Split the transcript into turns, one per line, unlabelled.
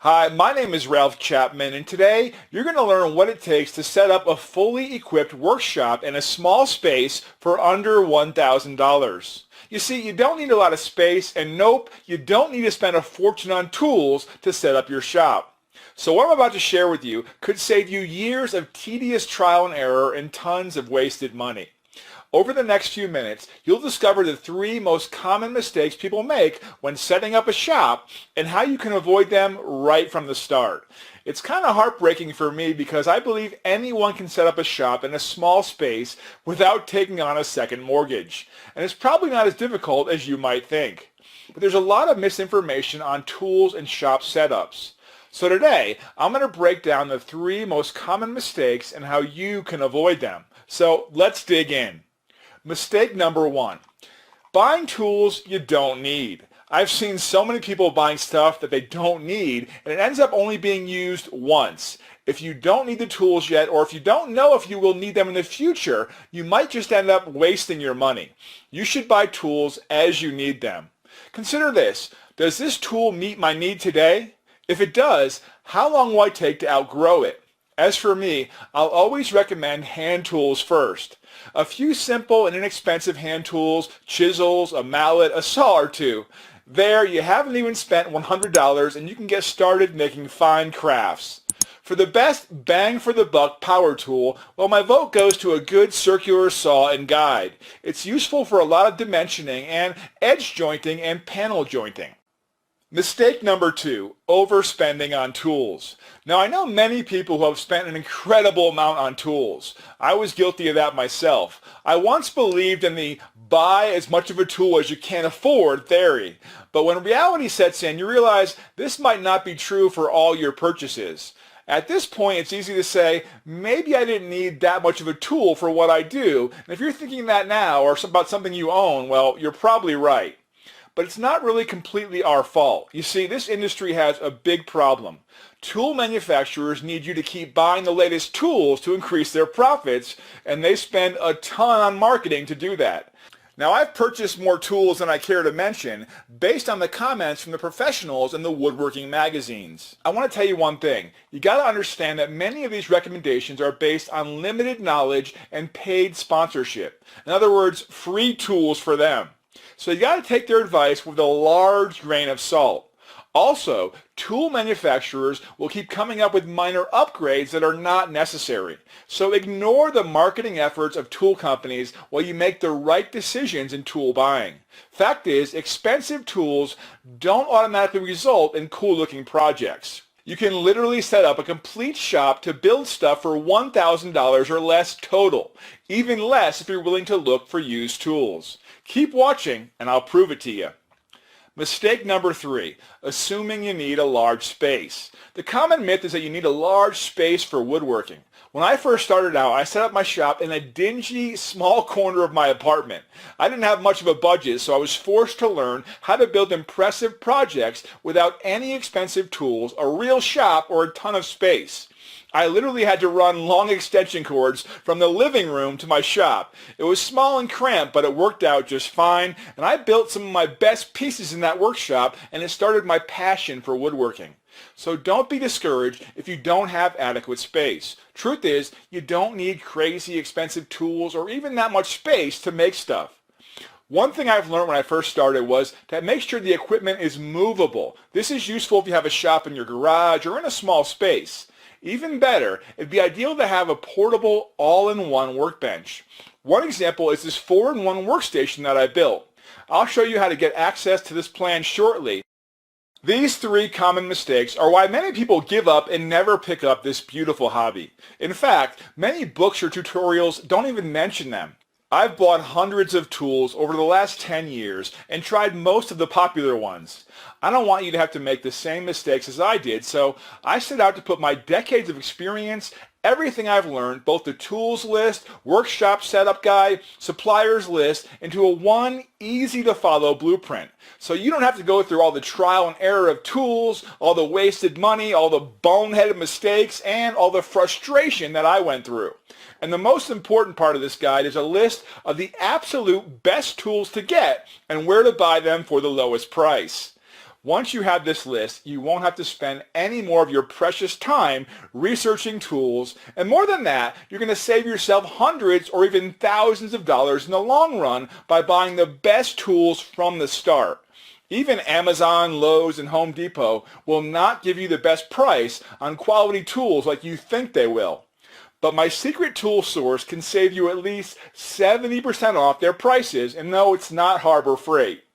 Hi, my name is Ralph Chapman, and today you're going to learn what it takes to set up a fully equipped workshop in a small space for under $1,000. You see, you don't need a lot of space, and nope, you don't need to spend a fortune on tools to set up your shop. So what I'm about to share with you could save you years of tedious trial and error and tons of wasted money. Over the next few minutes, you'll discover the 3 most common mistakes people make when setting up a shop and how you can avoid them right from the start. It's kind of heartbreaking for me because I believe anyone can set up a shop in a small space without taking on a second mortgage. And it's probably not as difficult as you might think. But there's a lot of misinformation on tools and shop setups. So today, I'm going to break down the 3 most common mistakes and how you can avoid them. So let's dig in. Mistake number 1, buying tools you don't need. I've seen so many people buying stuff that they don't need, and it ends up only being used once. If you don't need the tools yet, or if you don't know if you will need them in the future, you might just end up wasting your money. You should buy tools as you need them. Consider this. Does this tool meet my need today? If it does, how long will I take to outgrow it? As for me, I'll always recommend hand tools first. A few simple and inexpensive hand tools, chisels, a mallet, a saw or two. There, you haven't even spent $100 and you can get started making fine crafts. For the best bang for the buck power tool, well, my vote goes to a good circular saw and guide. It's useful for a lot of dimensioning and edge jointing and panel jointing. Mistake number 2, overspending on tools. Now, I know many people who have spent an incredible amount on tools. I was guilty of that myself. I once believed in the buy as much of a tool as you can afford theory. But when reality sets in, you realize this might not be true for all your purchases. At this point, it's easy to say, maybe I didn't need that much of a tool for what I do. And if you're thinking that now or about something you own, well, you're probably right. But it's not really completely our fault. You see, this industry has a big problem. Tool manufacturers need you to keep buying the latest tools to increase their profits, and they spend a ton on marketing to do that. Now, I've purchased more tools than I care to mention based on the comments from the professionals in the woodworking magazines. I want to tell you one thing. You got to understand that many of these recommendations are based on limited knowledge and paid sponsorship. In other words, free tools for them. So you got to take their advice with a large grain of salt. Also, tool manufacturers will keep coming up with minor upgrades that are not necessary. So ignore the marketing efforts of tool companies while you make the right decisions in tool buying. Fact is, expensive tools don't automatically result in cool-looking projects. You can literally set up a complete shop to build stuff for $1,000 or less total, even less if you're willing to look for used tools. Keep watching and I'll prove it to you. Mistake number 3, assuming you need a large space. The common myth is that you need a large space for woodworking. When I first started out, I set up my shop in a dingy, small corner of my apartment. I didn't have much of a budget, so I was forced to learn how to build impressive projects without any expensive tools, a real shop, or a ton of space. I literally had to run long extension cords from the living room to my shop. It was small and cramped, but it worked out just fine, and I built some of my best pieces in that workshop, and it started my passion for woodworking. So don't be discouraged if you don't have adequate space. Truth is, you don't need crazy expensive tools or even that much space to make stuff. One thing I've learned when I first started was to make sure the equipment is movable. This is useful if you have a shop in your garage or in a small space. Even better, it'd be ideal to have a portable all-in-one workbench. One example is this 4-in-1 workstation that I built. I'll show you how to get access to this plan shortly. These 3 common mistakes are why many people give up and never pick up this beautiful hobby. In fact, many books or tutorials don't even mention them. I've bought hundreds of tools over the last 10 years and tried most of the popular ones. I don't want you to have to make the same mistakes as I did, so I set out to put my decades of experience, everything I've learned, both the tools list, workshop setup guide, suppliers list, into one easy to follow blueprint. So you don't have to go through all the trial and error of tools, all the wasted money, all the boneheaded mistakes, and all the frustration that I went through. And the most important part of this guide is a list of the absolute best tools to get and where to buy them for the lowest price. Once you have this list, you won't have to spend any more of your precious time researching tools, and more than that, you're going to save yourself hundreds or even thousands of dollars in the long run by buying the best tools from the start. Even Amazon, Lowe's, and Home Depot will not give you the best price on quality tools like you think they will. But my secret tool source can save you at least 70% off their prices, and no, it's not Harbor Freight.